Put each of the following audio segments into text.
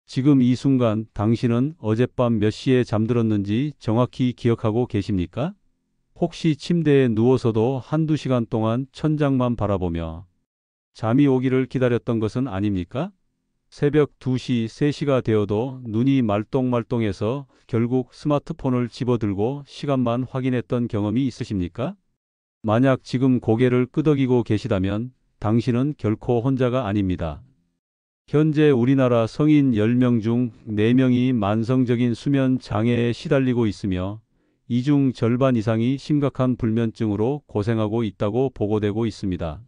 지금 이 순간 당신은 어젯밤 몇 시에 잠들었는지 정확히 기억하고 계십니까? 혹시 침대에 누워서도 한두 시간 동안 천장만 바라보며 잠이 오기를 기다렸던 것은 아닙니까? 새벽 2시, 3시가 되어도 눈이 말똥말똥해서 결국 스마트폰을 집어들고 시간만 확인했던 경험이 있으십니까? 만약 지금 고개를 끄덕이고 계시다면 당신은 결코 혼자가 아닙니다. 현재 우리나라 성인 10명 중 4명이 만성적인 수면 장애에 시달리고 있으며 이 중 절반 이상이 심각한 불면증으로 고생하고 있다고 보고되고 있습니다.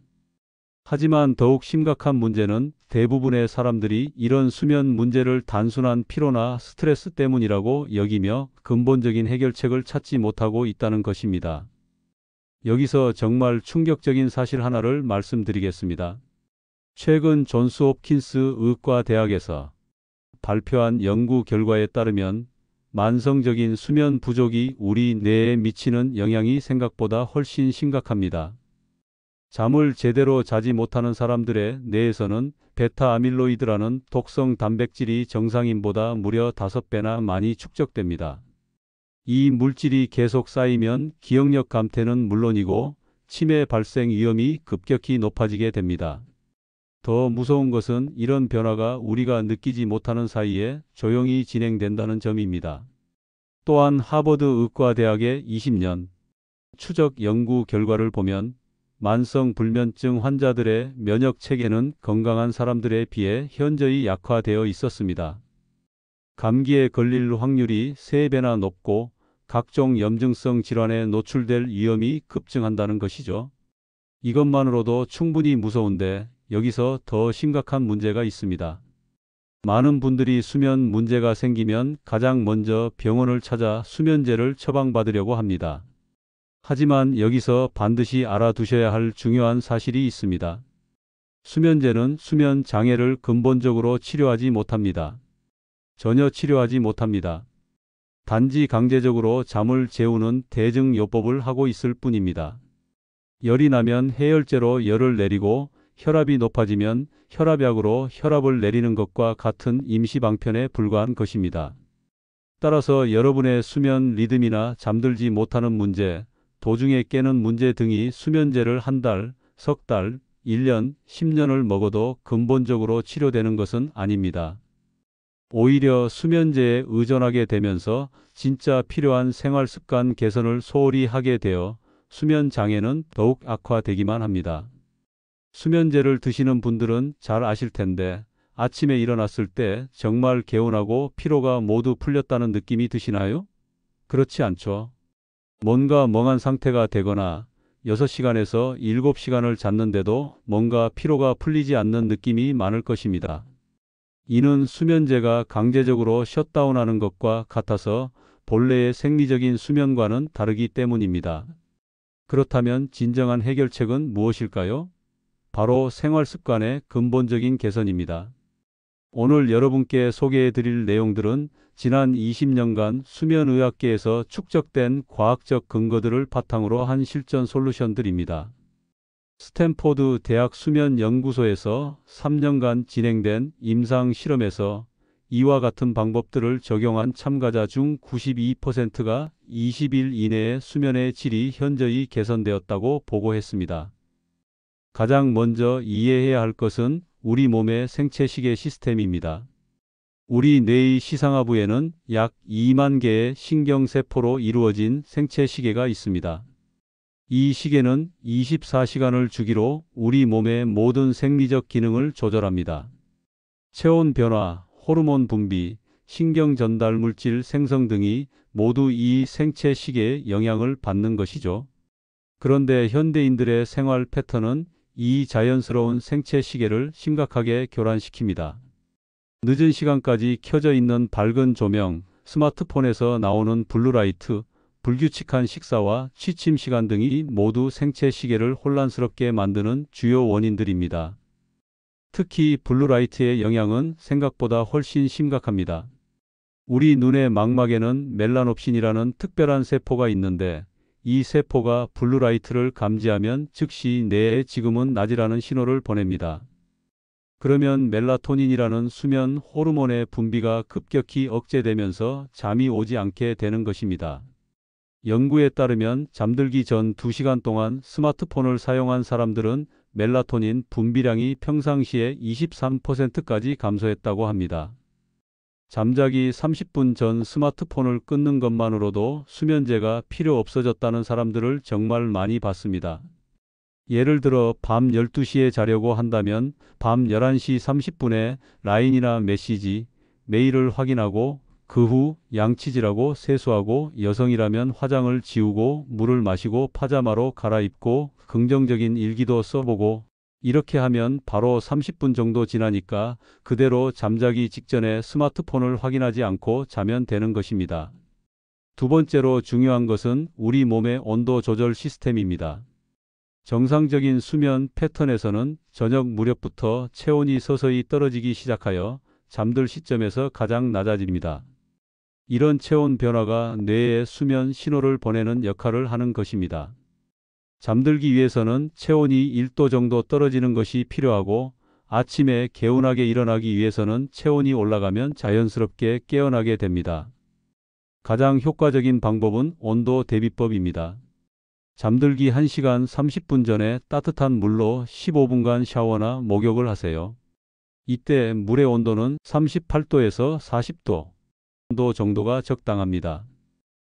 하지만 더욱 심각한 문제는 대부분의 사람들이 이런 수면 문제를 단순한 피로나 스트레스 때문이라고 여기며 근본적인 해결책을 찾지 못하고 있다는 것입니다. 여기서 정말 충격적인 사실 하나를 말씀드리겠습니다. 최근 존스 홉킨스 의과대학에서 발표한 연구 결과에 따르면 만성적인 수면 부족이 우리 뇌에 미치는 영향이 생각보다 훨씬 심각합니다. 잠을 제대로 자지 못하는 사람들의 뇌에서는 베타 아밀로이드라는 독성 단백질이 정상인보다 무려 5배나 많이 축적됩니다. 이 물질이 계속 쌓이면 기억력 감퇴는 물론이고 치매 발생 위험이 급격히 높아지게 됩니다. 더 무서운 것은 이런 변화가 우리가 느끼지 못하는 사이에 조용히 진행된다는 점입니다. 또한 하버드 의과대학의 20년 추적 연구 결과를 보면 만성 불면증 환자들의 면역 체계는 건강한 사람들에 비해 현저히 약화되어 있었습니다. 감기에 걸릴 확률이 3배나 높고 각종 염증성 질환에 노출될 위험이 급증한다는 것이죠. 이것만으로도 충분히 무서운데 여기서 더 심각한 문제가 있습니다. 많은 분들이 수면 문제가 생기면 가장 먼저 병원을 찾아 수면제를 처방받으려고 합니다. 하지만 여기서 반드시 알아두셔야 할 중요한 사실이 있습니다. 수면제는 수면 장애를 근본적으로 치료하지 못합니다. 전혀 치료하지 못합니다. 단지 강제적으로 잠을 재우는 대증요법을 하고 있을 뿐입니다. 열이 나면 해열제로 열을 내리고 혈압이 높아지면 혈압약으로 혈압을 내리는 것과 같은 임시방편에 불과한 것입니다. 따라서 여러분의 수면 리듬이나 잠들지 못하는 문제, 도중에 깨는 문제 등이 수면제를 한 달, 석 달, 1년, 10년을 먹어도 근본적으로 치료되는 것은 아닙니다. 오히려 수면제에 의존하게 되면서 진짜 필요한 생활습관 개선을 소홀히 하게 되어 수면 장애는 더욱 악화되기만 합니다. 수면제를 드시는 분들은 잘 아실 텐데 아침에 일어났을 때 정말 개운하고 피로가 모두 풀렸다는 느낌이 드시나요? 그렇지 않죠. 뭔가 멍한 상태가 되거나 6시간에서 7시간을 잤는데도 뭔가 피로가 풀리지 않는 느낌이 많을 것입니다. 이는 수면제가 강제적으로 셧다운하는 것과 같아서 본래의 생리적인 수면과는 다르기 때문입니다. 그렇다면 진정한 해결책은 무엇일까요? 바로 생활습관의 근본적인 개선입니다. 오늘 여러분께 소개해 드릴 내용들은 지난 20년간 수면의학계에서 축적된 과학적 근거들을 바탕으로 한 실전 솔루션들입니다. 스탠포드 대학 수면연구소에서 3년간 진행된 임상 실험에서 이와 같은 방법들을 적용한 참가자 중 92%가 20일 이내에 수면의 질이 현저히 개선되었다고 보고했습니다. 가장 먼저 이해해야 할 것은 우리 몸의 생체시계 시스템입니다. 우리 뇌의 시상하부에는 약 2만 개의 신경세포로 이루어진 생체시계가 있습니다. 이 시계는 24시간을 주기로 우리 몸의 모든 생리적 기능을 조절합니다. 체온 변화, 호르몬 분비, 신경 전달 물질 생성 등이 모두 이 생체 시계의 영향을 받는 것이죠. 그런데 현대인들의 생활 패턴은 이 자연스러운 생체 시계를 심각하게 교란시킵니다. 늦은 시간까지 켜져 있는 밝은 조명, 스마트폰에서 나오는 블루라이트, 불규칙한 식사와 취침 시간 등이 모두 생체 시계를 혼란스럽게 만드는 주요 원인들입니다. 특히 블루라이트의 영향은 생각보다 훨씬 심각합니다. 우리 눈의 망막에는 멜라놉신이라는 특별한 세포가 있는데 이 세포가 블루라이트를 감지하면 즉시 뇌에 지금은 낮이라는 신호를 보냅니다. 그러면 멜라토닌이라는 수면 호르몬의 분비가 급격히 억제되면서 잠이 오지 않게 되는 것입니다. 연구에 따르면 잠들기 전 2시간 동안 스마트폰을 사용한 사람들은 멜라토닌 분비량이 평상시에 23%까지 감소했다고 합니다. 잠자기 30분 전 스마트폰을 끊는 것만으로도 수면제가 필요 없어졌다는 사람들을 정말 많이 봤습니다. 예를 들어 밤 12시에 자려고 한다면 밤 11시 30분에 라인이나 메시지, 메일을 확인하고 그 후 양치질하고 세수하고 여성이라면 화장을 지우고 물을 마시고 파자마로 갈아입고 긍정적인 일기도 써보고 이렇게 하면 바로 30분 정도 지나니까 그대로 잠자기 직전에 스마트폰을 확인하지 않고 자면 되는 것입니다. 두 번째로 중요한 것은 우리 몸의 온도 조절 시스템입니다. 정상적인 수면 패턴에서는 저녁 무렵부터 체온이 서서히 떨어지기 시작하여 잠들 시점에서 가장 낮아집니다. 이런 체온 변화가 뇌에 수면 신호를 보내는 역할을 하는 것입니다. 잠들기 위해서는 체온이 1도 정도 떨어지는 것이 필요하고 아침에 개운하게 일어나기 위해서는 체온이 올라가면 자연스럽게 깨어나게 됩니다. 가장 효과적인 방법은 온도 대비법입니다. 잠들기 1시간 30분 전에 따뜻한 물로 15분간 샤워나 목욕을 하세요. 이때 물의 온도는 38도에서 40도 정도가 적당합니다.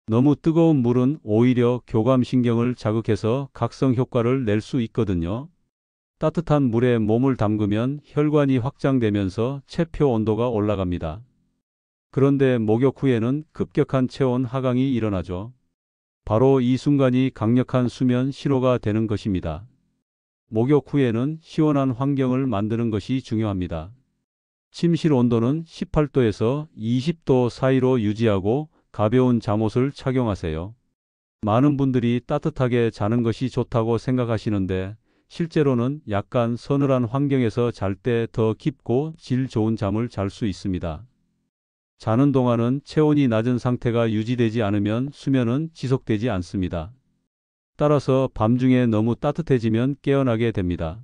너무 뜨거운 물은 오히려 교감신경을 자극해서 각성 효과를 낼 수 있거든요. 따뜻한 물에 몸을 담그면 혈관이 확장되면서 체표 온도가 올라갑니다. 그런데 목욕 후에는 급격한 체온 하강이 일어나죠. 바로 이 순간이 강력한 수면 신호가 되는 것입니다. 목욕 후에는 시원한 환경을 만드는 것이 중요합니다. 침실 온도는 18도에서 20도 사이로 유지하고 가벼운 잠옷을 착용하세요. 많은 분들이 따뜻하게 자는 것이 좋다고 생각하시는데 실제로는 약간 서늘한 환경에서 잘 때 더 깊고 질 좋은 잠을 잘 수 있습니다. 자는 동안은 체온이 낮은 상태가 유지되지 않으면 수면은 지속되지 않습니다. 따라서 밤중에 너무 따뜻해지면 깨어나게 됩니다.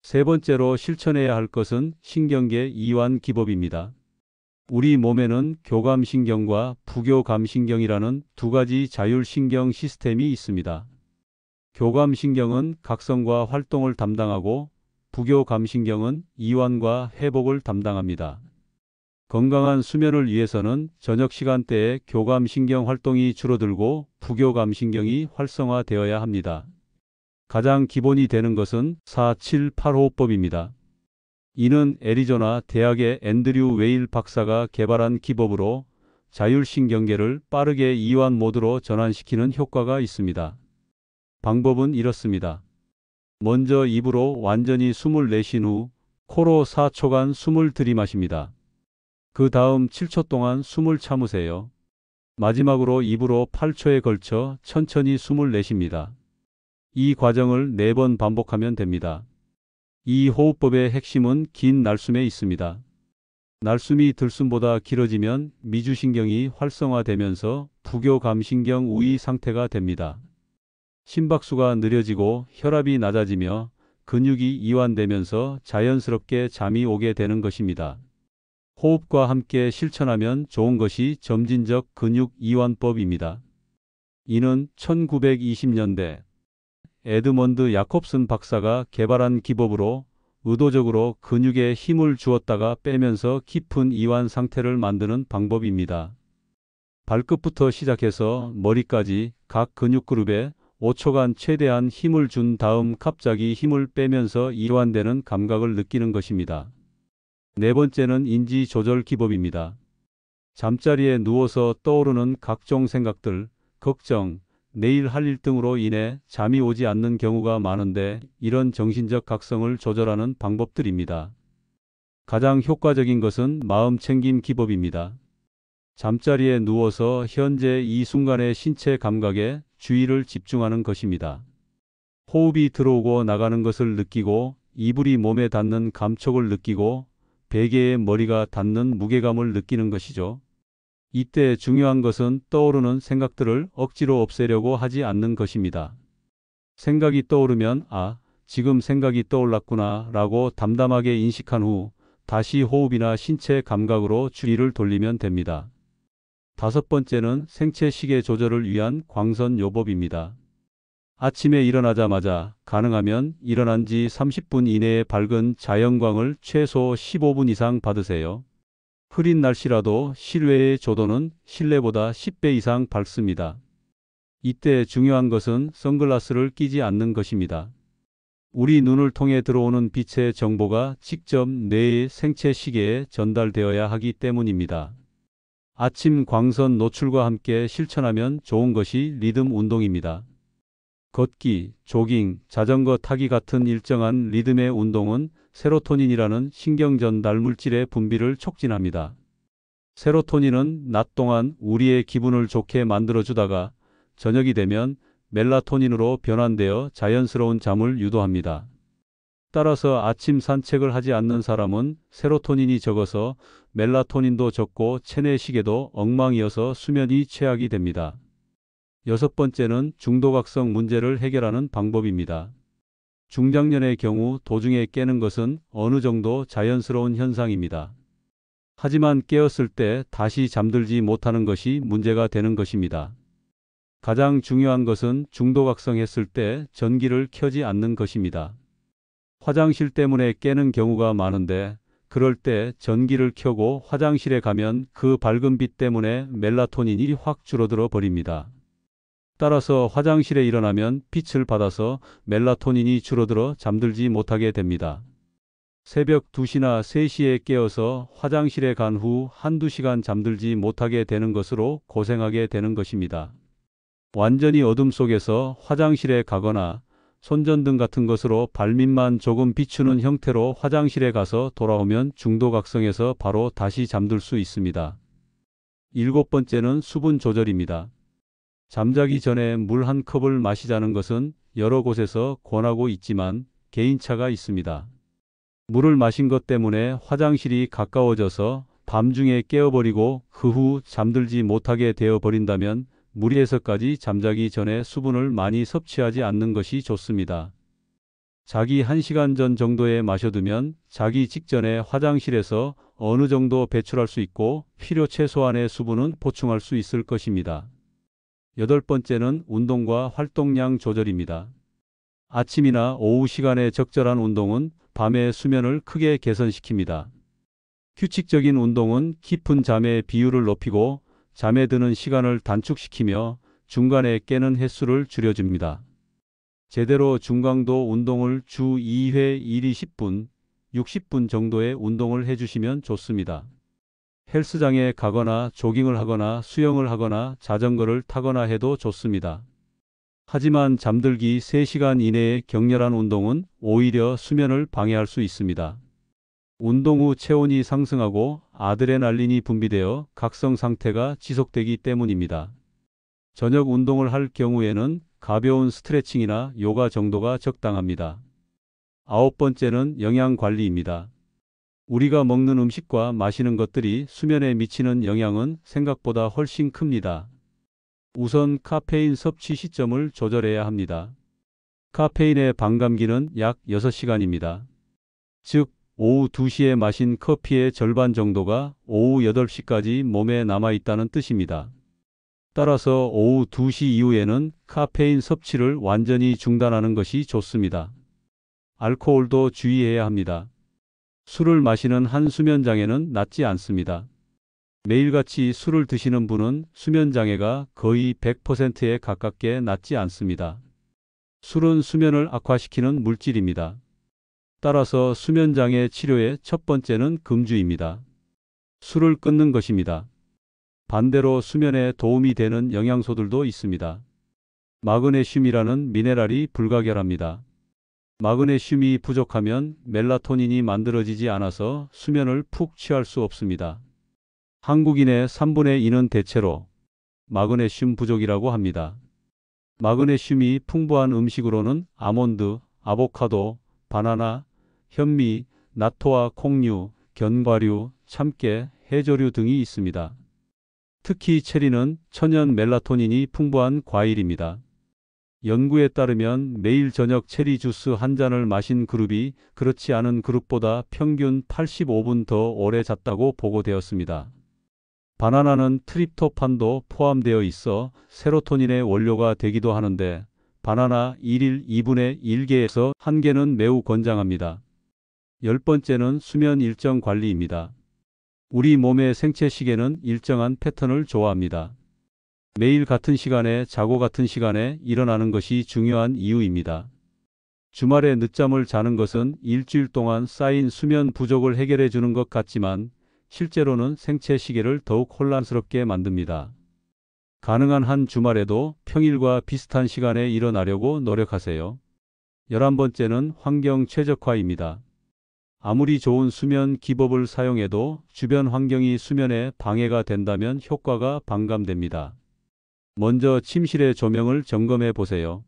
세 번째로 실천해야 할 것은 신경계 이완 기법입니다. 우리 몸에는 교감신경과 부교감신경이라는 두 가지 자율신경 시스템이 있습니다. 교감신경은 각성과 활동을 담당하고 부교감신경은 이완과 회복을 담당합니다. 건강한 수면을 위해서는 저녁 시간대에 교감신경 활동이 줄어들고 부교감신경이 활성화되어야 합니다. 가장 기본이 되는 것은 4-7-8호흡법입니다. 이는 애리조나 대학의 앤드류 웨일 박사가 개발한 기법으로 자율신경계를 빠르게 이완 모드로 전환시키는 효과가 있습니다. 방법은 이렇습니다. 먼저 입으로 완전히 숨을 내쉰 후 코로 4초간 숨을 들이마십니다. 그 다음 7초 동안 숨을 참으세요. 마지막으로 입으로 8초에 걸쳐 천천히 숨을 내쉽니다. 이 과정을 4번 반복하면 됩니다. 이 호흡법의 핵심은 긴 날숨에 있습니다. 날숨이 들숨보다 길어지면 미주신경이 활성화되면서 부교감신경 우위 상태가 됩니다. 심박수가 느려지고 혈압이 낮아지며 근육이 이완되면서 자연스럽게 잠이 오게 되는 것입니다. 호흡과 함께 실천하면 좋은 것이 점진적 근육 이완법입니다. 이는 1920년대 에드먼드 야콥슨 박사가 개발한 기법으로 의도적으로 근육에 힘을 주었다가 빼면서 깊은 이완 상태를 만드는 방법입니다. 발끝부터 시작해서 머리까지 각 근육 그룹에 5초간 최대한 힘을 준 다음 갑자기 힘을 빼면서 이완되는 감각을 느끼는 것입니다. 네 번째는 인지 조절 기법입니다. 잠자리에 누워서 떠오르는 각종 생각들, 걱정, 내일 할 일 등으로 인해 잠이 오지 않는 경우가 많은데 이런 정신적 각성을 조절하는 방법들입니다. 가장 효과적인 것은 마음 챙김 기법입니다. 잠자리에 누워서 현재 이 순간의 신체 감각에 주의를 집중하는 것입니다. 호흡이 들어오고 나가는 것을 느끼고 이불이 몸에 닿는 감촉을 느끼고 베개에 머리가 닿는 무게감을 느끼는 것이죠. 이때 중요한 것은 떠오르는 생각들을 억지로 없애려고 하지 않는 것입니다. 생각이 떠오르면 지금 생각이 떠올랐구나 라고 담담하게 인식한 후 다시 호흡이나 신체 감각으로 주의를 돌리면 됩니다. 다섯 번째는 생체 시계 조절을 위한 광선 요법입니다. 아침에 일어나자마자 가능하면 일어난 지 30분 이내에 밝은 자연광을 최소 15분 이상 받으세요. 흐린 날씨라도 실외의 조도는 실내보다 10배 이상 밝습니다. 이때 중요한 것은 선글라스를 끼지 않는 것입니다. 우리 눈을 통해 들어오는 빛의 정보가 직접 뇌의 생체 시계에 전달되어야 하기 때문입니다. 아침 광선 노출과 함께 실천하면 좋은 것이 리듬 운동입니다. 걷기, 조깅, 자전거 타기 같은 일정한 리듬의 운동은 세로토닌이라는 신경전달 물질의 분비를 촉진합니다. 세로토닌은 낮 동안 우리의 기분을 좋게 만들어주다가 저녁이 되면 멜라토닌으로 변환되어 자연스러운 잠을 유도합니다. 따라서 아침 산책을 하지 않는 사람은 세로토닌이 적어서 멜라토닌도 적고 체내 시계도 엉망이어서 수면이 최악이 됩니다. 여섯 번째는 중도각성 문제를 해결하는 방법입니다. 중장년의 경우 도중에 깨는 것은 어느 정도 자연스러운 현상입니다. 하지만 깨었을 때 다시 잠들지 못하는 것이 문제가 되는 것입니다. 가장 중요한 것은 중도각성했을 때 전기를 켜지 않는 것입니다. 화장실 때문에 깨는 경우가 많은데 그럴 때 전기를 켜고 화장실에 가면 그 밝은 빛 때문에 멜라토닌이 확 줄어들어 버립니다. 따라서 화장실에 일어나면 빛을 받아서 멜라토닌이 줄어들어 잠들지 못하게 됩니다. 새벽 2시나 3시에 깨어서 화장실에 간 후 한두 시간 잠들지 못하게 되는 것으로 고생하게 되는 것입니다. 완전히 어둠 속에서 화장실에 가거나 손전등 같은 것으로 발밑만 조금 비추는 형태로 화장실에 가서 돌아오면 중도각성에서 바로 다시 잠들 수 있습니다. 일곱 번째는 수분 조절입니다. 잠자기 전에 물 한 컵을 마시자는 것은 여러 곳에서 권하고 있지만 개인차가 있습니다. 물을 마신 것 때문에 화장실이 가까워져서 밤중에 깨어버리고 그 후 잠들지 못하게 되어버린다면 무리해서까지 잠자기 전에 수분을 많이 섭취하지 않는 것이 좋습니다. 자기 1시간 전 정도에 마셔두면 자기 직전에 화장실에서 어느 정도 배출할 수 있고 필요 최소한의 수분은 보충할 수 있을 것입니다. 여덟 번째는 운동과 활동량 조절입니다. 아침이나 오후 시간에 적절한 운동은 밤의 수면을 크게 개선시킵니다. 규칙적인 운동은 깊은 잠의 비율을 높이고 잠에 드는 시간을 단축시키며 중간에 깨는 횟수를 줄여줍니다. 제대로 중강도 운동을 주 2회 1이 10분, 60분 정도의 운동을 해주시면 좋습니다. 헬스장에 가거나 조깅을 하거나 수영을 하거나 자전거를 타거나 해도 좋습니다. 하지만 잠들기 3시간 이내의 격렬한 운동은 오히려 수면을 방해할 수 있습니다. 운동 후 체온이 상승하고 아드레날린이 분비되어 각성 상태가 지속되기 때문입니다. 저녁 운동을 할 경우에는 가벼운 스트레칭이나 요가 정도가 적당합니다. 아홉 번째는 영양 관리입니다. 우리가 먹는 음식과 마시는 것들이 수면에 미치는 영향은 생각보다 훨씬 큽니다. 우선 카페인 섭취 시점을 조절해야 합니다. 카페인의 반감기는 약 6시간입니다. 즉, 오후 2시에 마신 커피의 절반 정도가 오후 8시까지 몸에 남아있다는 뜻입니다. 따라서 오후 2시 이후에는 카페인 섭취를 완전히 중단하는 것이 좋습니다. 알코올도 주의해야 합니다. 술을 마시는 한 수면장애는 낫지 않습니다. 매일같이 술을 드시는 분은 수면장애가 거의 100%에 가깝게 낫지 않습니다. 술은 수면을 악화시키는 물질입니다. 따라서 수면장애 치료의 첫 번째는 금주입니다. 술을 끊는 것입니다. 반대로 수면에 도움이 되는 영양소들도 있습니다. 마그네슘이라는 미네랄이 불가결합니다. 마그네슘이 부족하면 멜라토닌이 만들어지지 않아서 수면을 푹 취할 수 없습니다. 한국인의 3분의 2는 대체로 마그네슘 부족이라고 합니다. 마그네슘이 풍부한 음식으로는 아몬드, 아보카도, 바나나, 현미, 나토와 콩류, 견과류, 참깨, 해조류 등이 있습니다. 특히 체리는 천연 멜라토닌이 풍부한 과일입니다. 연구에 따르면 매일 저녁 체리 주스 한 잔을 마신 그룹이 그렇지 않은 그룹보다 평균 85분 더 오래 잤다고 보고되었습니다. 바나나는 트립토판도 포함되어 있어 세로토닌의 원료가 되기도 하는데 바나나 1일 2분의 1개에서 1개는 매우 권장합니다. 10번째는 수면 일정 관리입니다. 우리 몸의 생체 시계는 일정한 패턴을 좋아합니다. 매일 같은 시간에 자고 같은 시간에 일어나는 것이 중요한 이유입니다. 주말에 늦잠을 자는 것은 일주일 동안 쌓인 수면 부족을 해결해 주는 것 같지만 실제로는 생체 시계를 더욱 혼란스럽게 만듭니다. 가능한 한 주말에도 평일과 비슷한 시간에 일어나려고 노력하세요. 11번째는 환경 최적화입니다. 아무리 좋은 수면 기법을 사용해도 주변 환경이 수면에 방해가 된다면 효과가 반감됩니다. 먼저 침실의 조명을 점검해 보세요.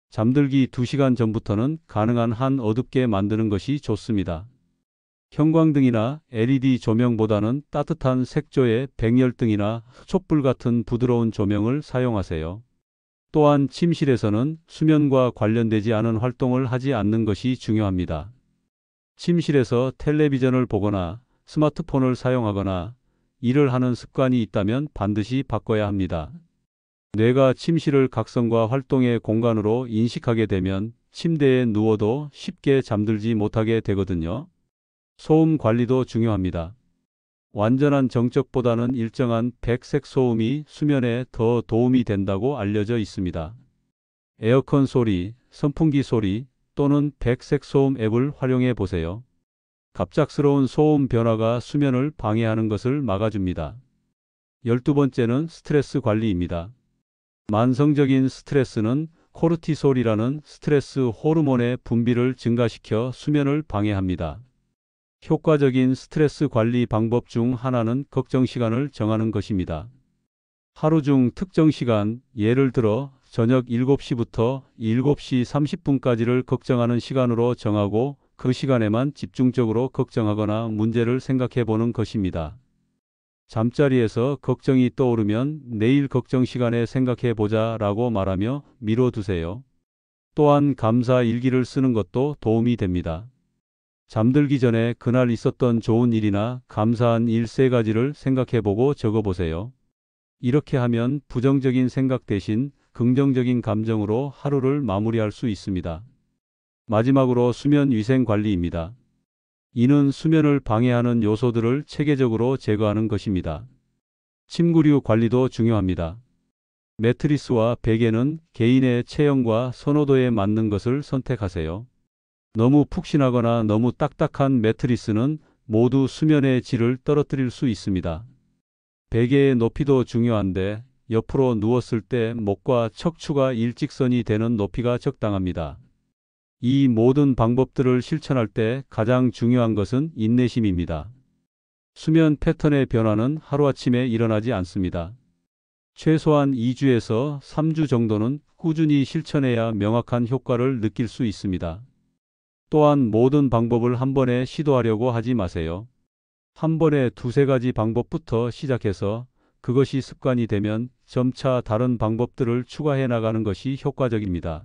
잠들기 2시간 전부터는 가능한 한 어둡게 만드는 것이 좋습니다. 형광등이나 LED 조명보다는 따뜻한 색조의 백열등이나 촛불 같은 부드러운 조명을 사용하세요. 또한 침실에서는 수면과 관련되지 않은 활동을 하지 않는 것이 중요합니다. 침실에서 텔레비전을 보거나 스마트폰을 사용하거나 일을 하는 습관이 있다면 반드시 바꿔야 합니다. 뇌가 침실을 각성과 활동의 공간으로 인식하게 되면 침대에 누워도 쉽게 잠들지 못하게 되거든요. 소음 관리도 중요합니다. 완전한 정적보다는 일정한 백색 소음이 수면에 더 도움이 된다고 알려져 있습니다. 에어컨 소리, 선풍기 소리 또는 백색 소음 앱을 활용해 보세요. 갑작스러운 소음 변화가 수면을 방해하는 것을 막아줍니다. 12번째는 스트레스 관리입니다. 만성적인 스트레스는 코르티솔이라는 스트레스 호르몬의 분비를 증가시켜 수면을 방해합니다. 효과적인 스트레스 관리 방법 중 하나는 걱정 시간을 정하는 것입니다. 하루 중 특정 시간, 예를 들어 저녁 7시부터 7시 30분까지를 걱정하는 시간으로 정하고 그 시간에만 집중적으로 걱정하거나 문제를 생각해 보는 것입니다. 잠자리에서 걱정이 떠오르면 내일 걱정 시간에 생각해 보자 라고 말하며 미뤄두세요. 또한 감사 일기를 쓰는 것도 도움이 됩니다. 잠들기 전에 그날 있었던 좋은 일이나 감사한 일 3가지를 생각해 보고 적어 보세요. 이렇게 하면 부정적인 생각 대신 긍정적인 감정으로 하루를 마무리할 수 있습니다. 마지막으로 수면 위생 관리입니다. 이는 수면을 방해하는 요소들을 체계적으로 제거하는 것입니다. 침구류 관리도 중요합니다. 매트리스와 베개는 개인의 체형과 선호도에 맞는 것을 선택하세요. 너무 푹신하거나 너무 딱딱한 매트리스는 모두 수면의 질을 떨어뜨릴 수 있습니다. 베개의 높이도 중요한데 옆으로 누웠을 때 목과 척추가 일직선이 되는 높이가 적당합니다. 이 모든 방법들을 실천할 때 가장 중요한 것은 인내심입니다. 수면 패턴의 변화는 하루아침에 일어나지 않습니다. 최소한 2주에서 3주 정도는 꾸준히 실천해야 명확한 효과를 느낄 수 있습니다. 또한 모든 방법을 한 번에 시도하려고 하지 마세요. 한 번에 2-3가지 방법부터 시작해서 그것이 습관이 되면 점차 다른 방법들을 추가해 나가는 것이 효과적입니다.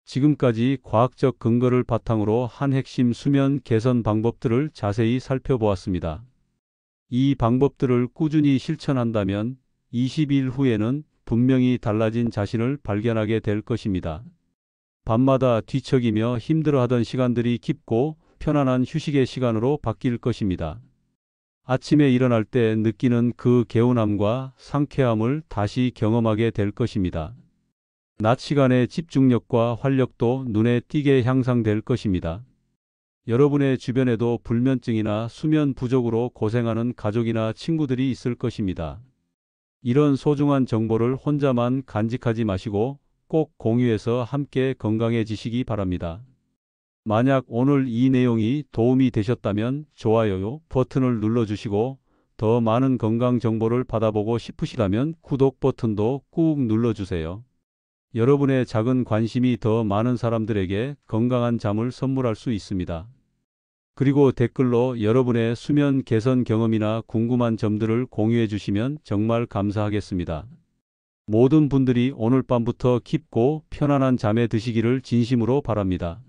지금까지 과학적 근거를 바탕으로 한 핵심 수면 개선 방법들을 자세히 살펴보았습니다. 이 방법들을 꾸준히 실천한다면 20일 후에는 분명히 달라진 자신을 발견하게 될 것입니다. 밤마다 뒤척이며 힘들어하던 시간들이 깊고 편안한 휴식의 시간으로 바뀔 것입니다. 아침에 일어날 때 느끼는 그 개운함과 상쾌함을 다시 경험하게 될 것입니다. 낮 시간의 집중력과 활력도 눈에 띄게 향상될 것입니다. 여러분의 주변에도 불면증이나 수면 부족으로 고생하는 가족이나 친구들이 있을 것입니다. 이런 소중한 정보를 혼자만 간직하지 마시고 꼭 공유해서 함께 건강해지시기 바랍니다. 만약 오늘 이 내용이 도움이 되셨다면 좋아요 버튼을 눌러주시고 더 많은 건강 정보를 받아보고 싶으시다면 구독 버튼도 꾹 눌러주세요. 여러분의 작은 관심이 더 많은 사람들에게 건강한 잠을 선물할 수 있습니다. 그리고 댓글로 여러분의 수면 개선 경험이나 궁금한 점들을 공유해 주시면 정말 감사하겠습니다. 모든 분들이 오늘 밤부터 깊고 편안한 잠에 드시기를 진심으로 바랍니다.